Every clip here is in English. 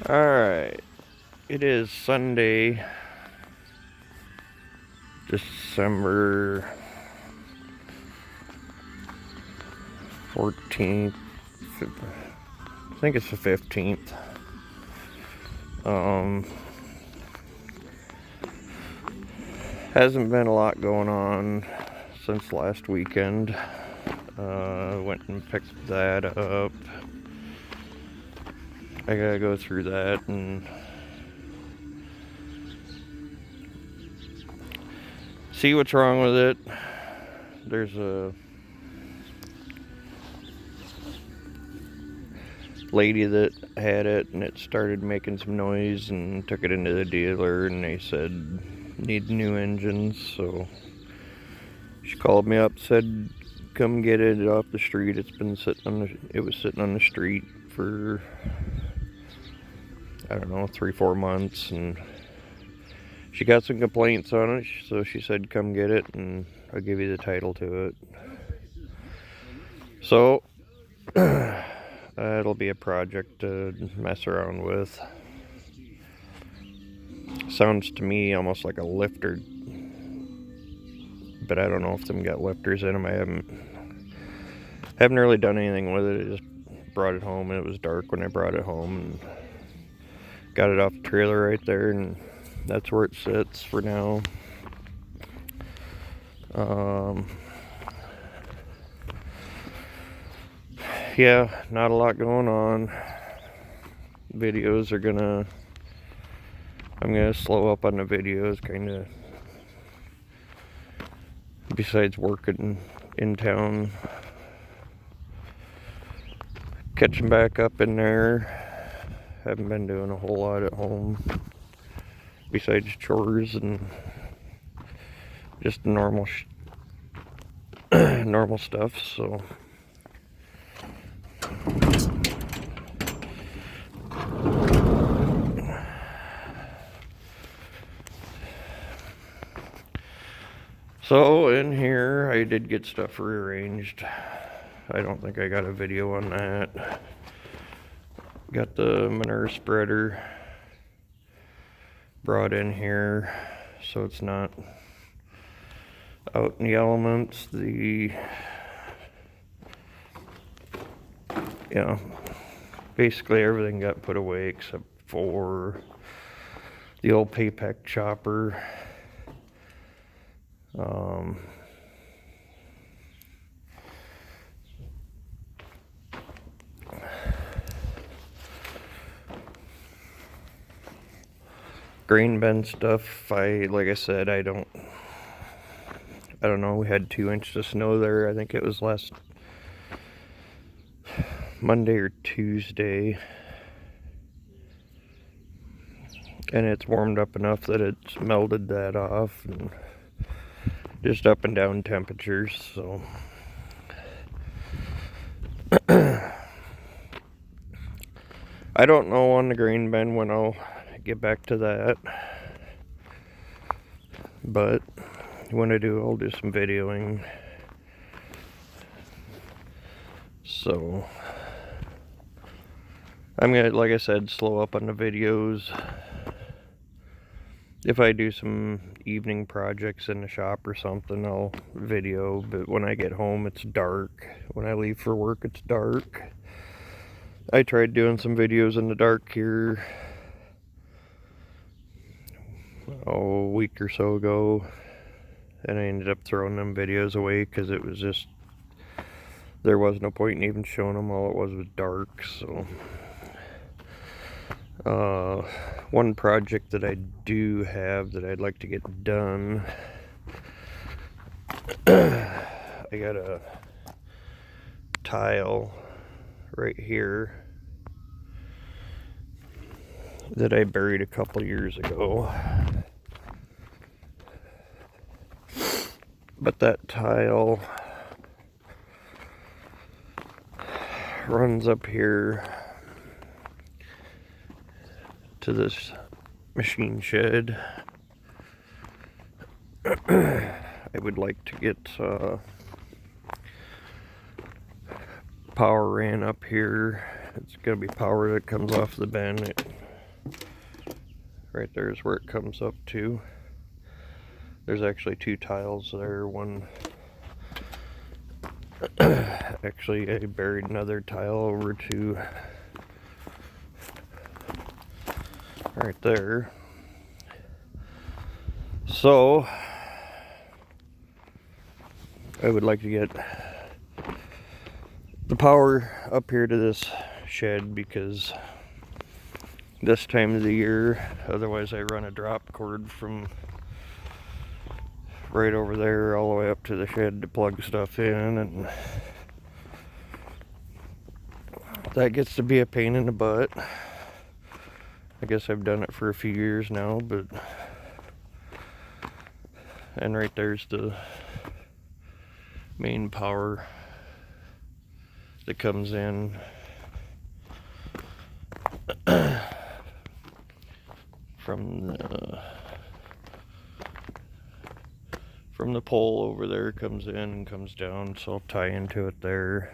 Alright, it is Sunday, December 14th. I think it's the 15th. Hasn't been a lot going on since last weekend. Went and picked that up. I gotta go through that and see what's wrong with it. There's a lady that had it and it started making some noise, and took it into the dealer and they said need new engines. So she called me up, said come get it off the street. It was sitting on the street for I don't know, 3-4 months, and she got some complaints on it, so she said come get it and I'll give you the title to it. So it'll be a project to mess around with. Sounds to me almost like a lifter, but I don't know if them got lifters in them. I haven't really done anything with it. I just brought it home, and it was dark when I brought it home, and got it off the trailer right there, and that's where it sits for now. Yeah, not a lot going on. I'm gonna slow up on the videos, kind of, besides working in town, catching back up in there. Haven't been doing a whole lot at home besides chores and just normal normal stuff. So in here I did get stuff rearranged. I don't think I got a video on that. Got the manure spreader brought in here so it's not out in the elements. Basically everything got put away except for the old Paypack chopper. Grain bin stuff, like I said, I don't know. We had 2 inches of snow there. I think it was last Monday or Tuesday, and it's warmed up enough that it's melted that off, and just up and down temperatures. So I don't know on the grain bin when I'll get back to that, but when I do, I'll do some videoing. So I'm gonna, like I said, slow up on the videos. If I do some evening projects in the shop or something, I'll video, but when I get home it's dark. When I leave for work it's dark. I tried doing some videos in the dark here a week or so ago, and I ended up throwing them videos away because it was just, there was no point in even showing them. All it was dark. So one project that I do have that I'd like to get done, I got a tile right here that I buried a couple years ago, but that tile runs up here to this machine shed. I would like to get power ran up here. It's gonna be power that comes off the bin. Right there's where it comes up to. There's actually 2 tiles there. One, actually I buried another tile over to right there. So I would like to get the power up here to this shed because this time of the year, otherwise I run a drop cord from right over there all the way up to the shed to plug stuff in, and that gets to be a pain in the butt. I guess I've done it for a few years now, and right there's the main power that comes in from the pole over there, comes in and comes down, so I'll tie into it there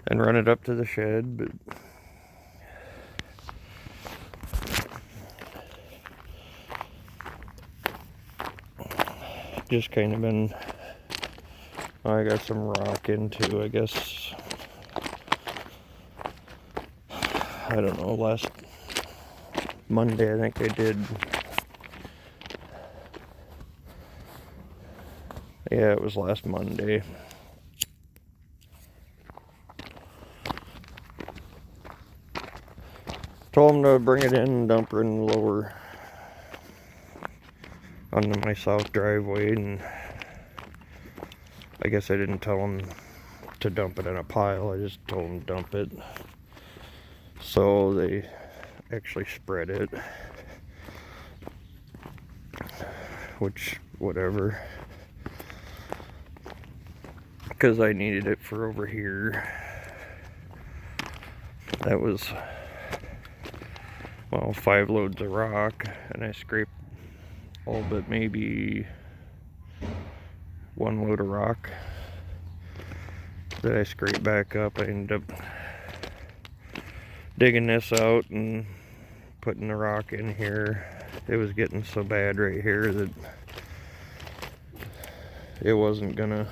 and run it up to the shed. But just kind of been, I got some rock into, I guess, I don't know, last Monday I think I did. Yeah, it was last Monday. Told him to bring it in and dump it in the lower onto my south driveway, and I guess I didn't tell him to dump it in a pile, I just told him to dump it. So they actually spread it, which, whatever, because I needed it for over here. That was, well, 5 loads of rock, and I scraped all but maybe 1 load of rock that I scraped back up. I ended up digging this out and putting the rock in here. It was getting so bad right here that it wasn't gonna,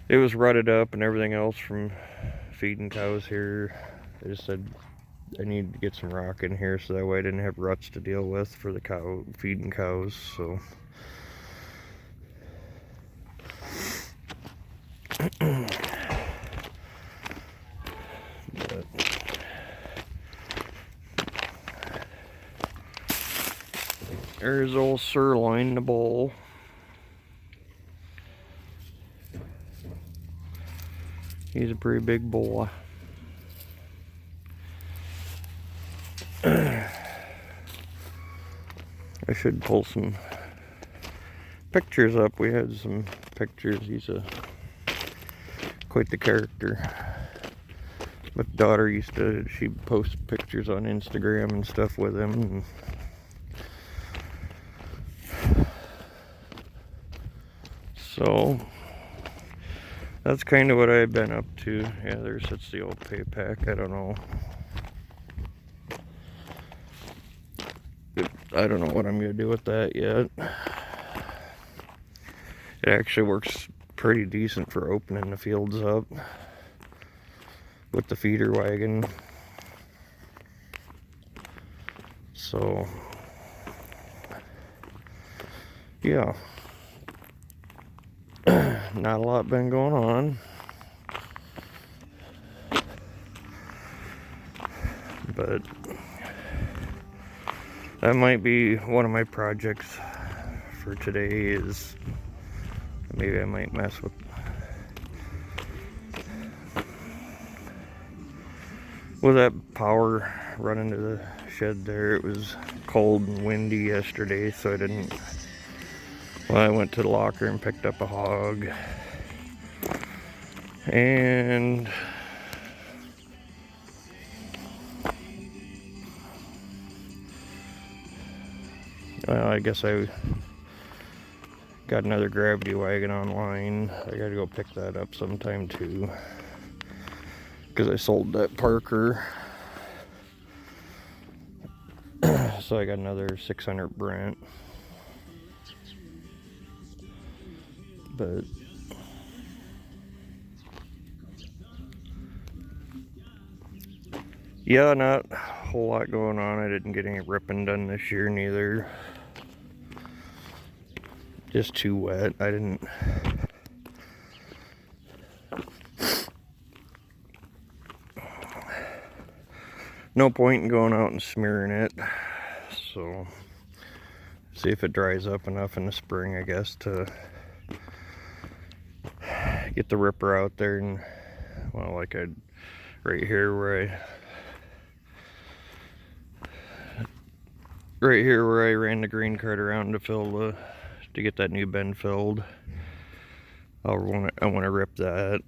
it was rutted up and everything else from feeding cows here. I just said I needed to get some rock in here so that way I didn't have ruts to deal with for the cow, feeding cows. So but there's old sirloin in the bowl. He's a pretty big boy. I should pull some pictures up. We had some pictures. He's quite the character. My daughter she'd post pictures on Instagram and stuff with him. And so that's kind of what I've been up to. Yeah, that's the old pay pack. I don't know. I don't know what I'm gonna do with that yet. It actually works pretty decent for opening the fields up with the feeder wagon. So yeah, not a lot been going on, but that might be one of my projects for today. Is maybe I might mess with that power running to the shed there. It was cold and windy yesterday, so I didn't. Well, I went to the locker and picked up a hog, and well, I guess I got another gravity wagon online. I gotta go pick that up sometime too, because I sold that Parker So I got another 600 Brent. But yeah, not a whole lot going on. I didn't get any ripping done this year neither. Just too wet. I didn't. No point in going out and smearing it. So see if it dries up enough in the spring, I guess, to get the ripper out there. And well, like I right here where I ran the green cart around to get that new bend filled. I want to rip that,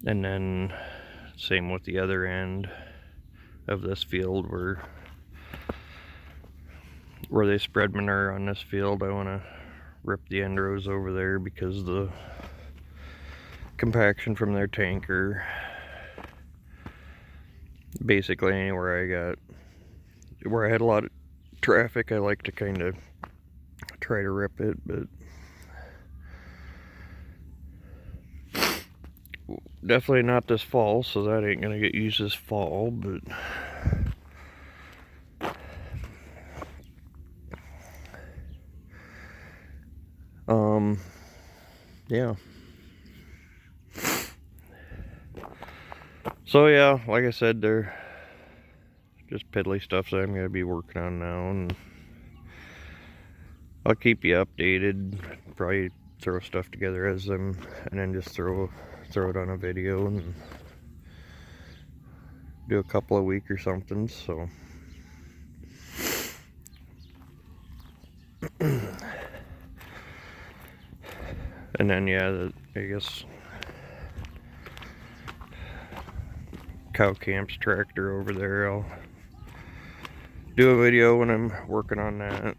and then same with the other end of this field where they spread manure on this field. I want to rip the end rows over there because the compaction from their tanker. Basically anywhere where I had a lot of traffic, I like to kind of try to rip it, but definitely not this fall, so that ain't gonna get used this fall. But yeah. So yeah, like I said, they're just piddly stuff that I'm gonna be working on now, and I'll keep you updated. Probably throw stuff together and then just throw it on a video and do a couple a week or something. So and then yeah, I guess Cow Camp's tractor over there, I'll do a video when I'm working on that.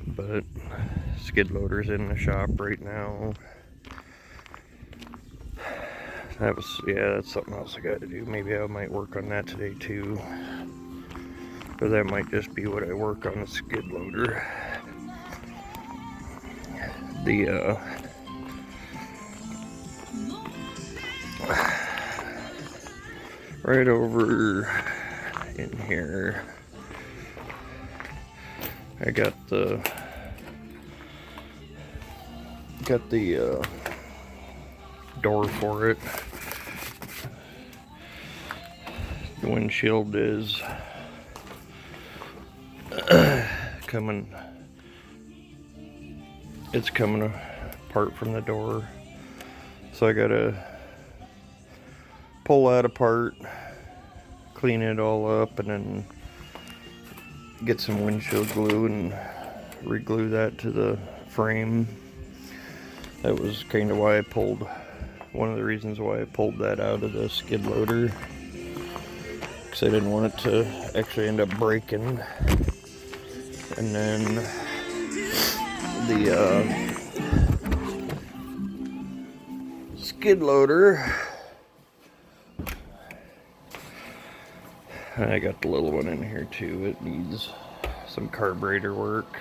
But skid loader's in the shop right now. That's something else I got to do. Maybe I might work on that today too, or that might just be what I work on the skid loader. Right over in here, I got the door for it. The windshield is coming apart from the door, so I gotta pull that apart, clean it all up, and then get some windshield glue and re-glue that to the frame. That was kind of one of the reasons why I pulled that out of the skid loader, because I didn't want it to actually end up breaking. And then the skid loader, I got the little one in here too. It needs some carburetor work.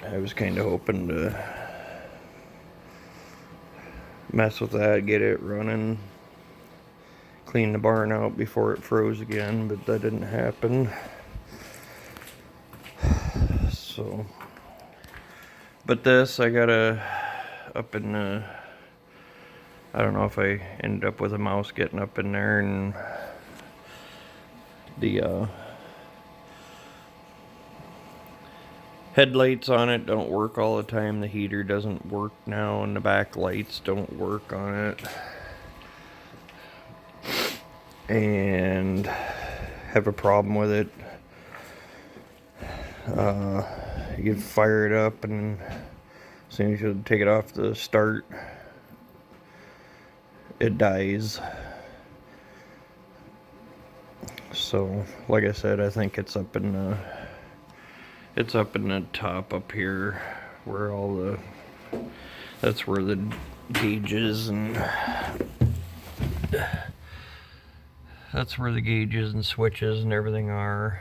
I was kind of hoping to mess with that, get it running, clean the barn out before it froze again, but that didn't happen. So, but this I gotta up in the, I don't know if I ended up with a mouse getting up in there, and the headlights on it don't work all the time. The heater doesn't work now, and the back lights don't work on it. And have a problem with it. You fire it up, and as soon as you take it off the start, it dies. So, like I said, I think it's up in the top up here, where that's where the gauges, and that's where the gauges and switches and everything are.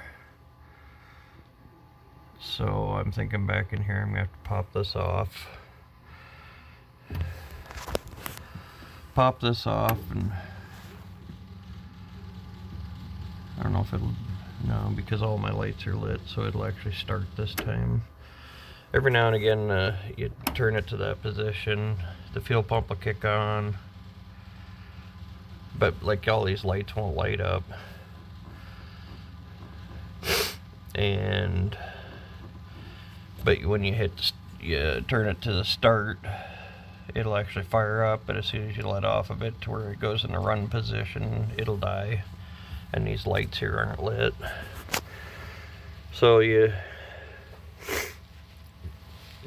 So I'm thinking back in here, I'm gonna have to pop this off. Pop this off, and I don't know if it'll, no, because all my lights are lit, so it'll actually start this time. Every now and again, you turn it to that position, the fuel pump will kick on, but like all these lights won't light up. But when you turn it to the start, it'll actually fire up, but as soon as you let off of it to where it goes in the run position, it'll die. And these lights here aren't lit. So you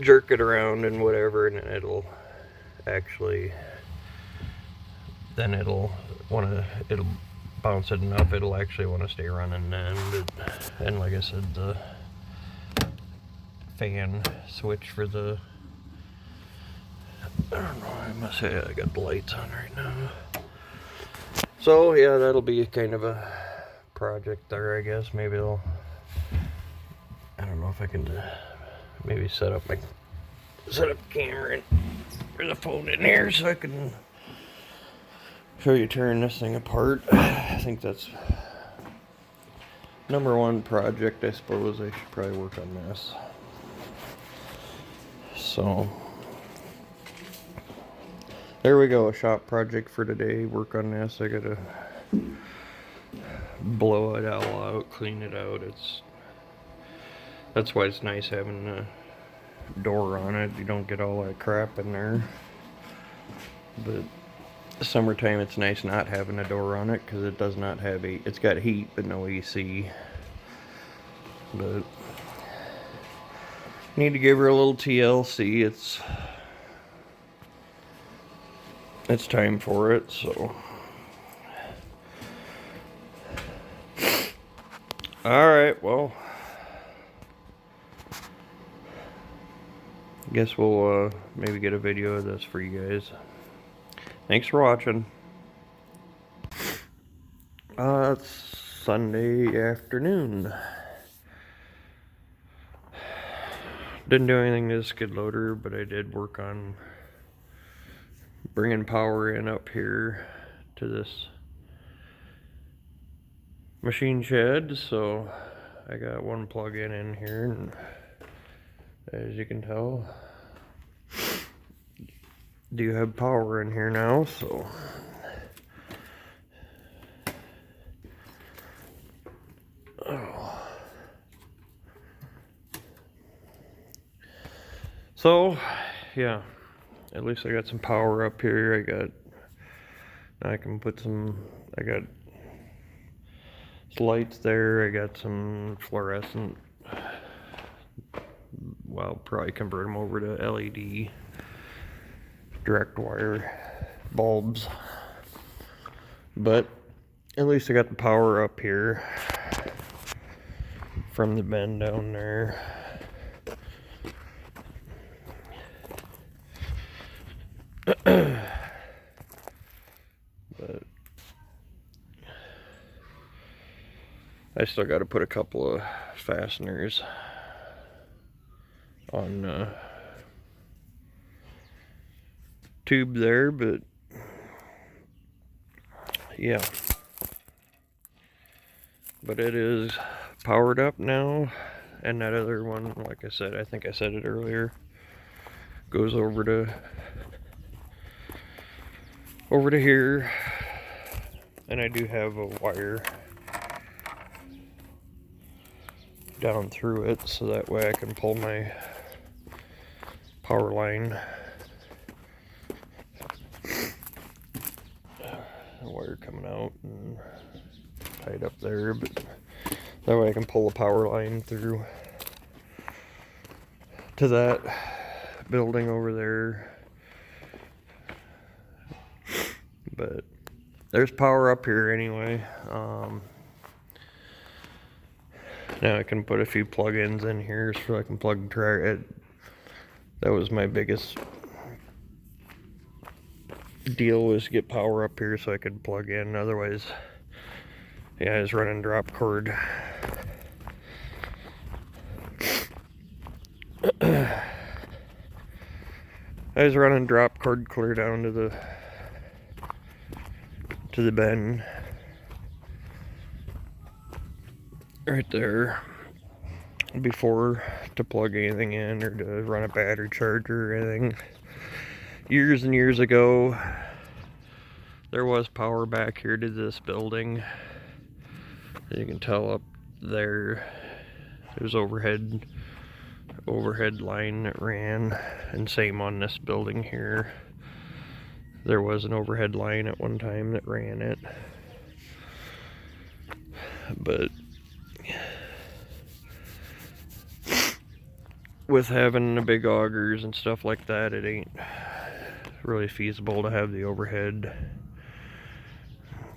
jerk it around and whatever, and it'll actually, then it'll bounce it enough, it'll actually want to stay running then. And like I said, the fan switch for the, I don't know, I must say I got the lights on right now. So yeah, that'll be kind of a project there, I guess. Maybe I don't know if I can maybe set up the camera or the phone in here so I can show you tearing this thing apart. I think that's #1 project. I suppose I should probably work on this. So there we go, a shop project for today. Work on this. I gotta blow it all out, clean it out. That's why it's nice having a door on it. You don't get all that crap in there. But summertime, it's nice not having a door on it because it does not have it's got heat but no AC. But need to give her a little TLC. It's time for it, so. Alright, well, I guess we'll maybe get a video of this for you guys. Thanks for watching. It's Sunday afternoon. Didn't do anything to the skid loader, but I did work on bringing power in up here to this machine shed. So I got one plug-in in here, and as you can tell, do have power in here now. So yeah, at least I got some power up here. I can put I got lights there. I got some fluorescent, well, probably convert them over to LED direct wire bulbs, but at least I got the power up here from the bend down there. But I still got to put a couple of fasteners on tube there, but yeah, but it is powered up now. And that other one, like I said, I think I said it earlier, goes over to here, and I do have a wire down through it, so that way I can pull my power line. The wire coming out and tied up there, but that way I can pull the power line through to that building over there. But there's power up here anyway. Now I can put a few plug-ins in here so I can plug it. That was my biggest deal was get power up here so I could plug in. Otherwise, yeah, I was running drop cord. I was running drop cord clear down to the bend right there before to plug anything in or to run a battery charger or anything. Years and years ago, there was power back here to this building. You can tell up there, there's overhead line that ran, and same on this building here. There was an overhead line at one time that ran it, but with having the big augers and stuff like that, it ain't really feasible to have the overhead.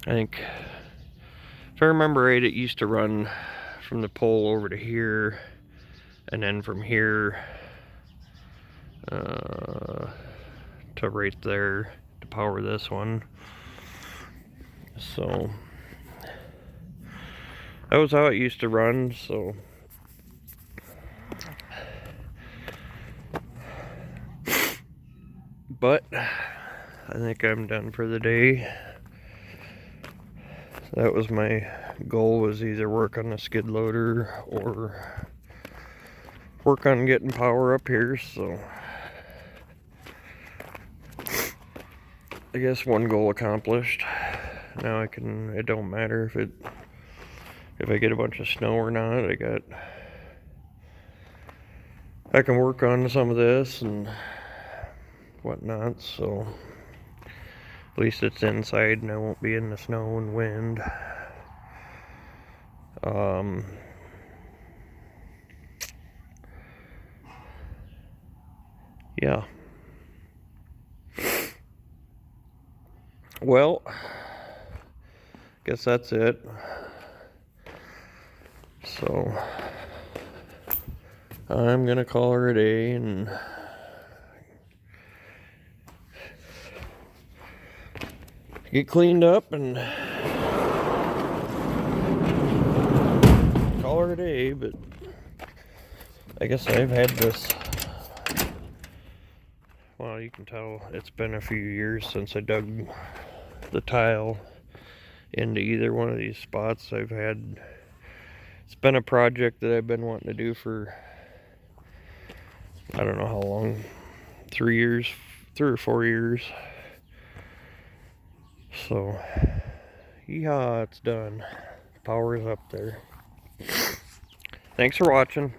I think, if I remember right, it used to run from the pole over to here, and then from here to right there to power this one. So that was how it used to run. So but I think I'm done for the day. That was my goal, was either work on the skid loader or work on getting power up here. So I guess one goal accomplished. Now it don't matter if I get a bunch of snow or not. I can work on some of this and whatnot, so at least it's inside and I won't be in the snow and wind. Yeah. Well, guess that's it. So I'm gonna call her a day and get cleaned up and call her a day. But I guess I've had this, well, you can tell it's been a few years since I dug the tile into either one of these spots. It's been a project that I've been wanting to do for, I don't know how long, 3 or 4 years. So yeah, it's done. Power is up there. Thanks for watching.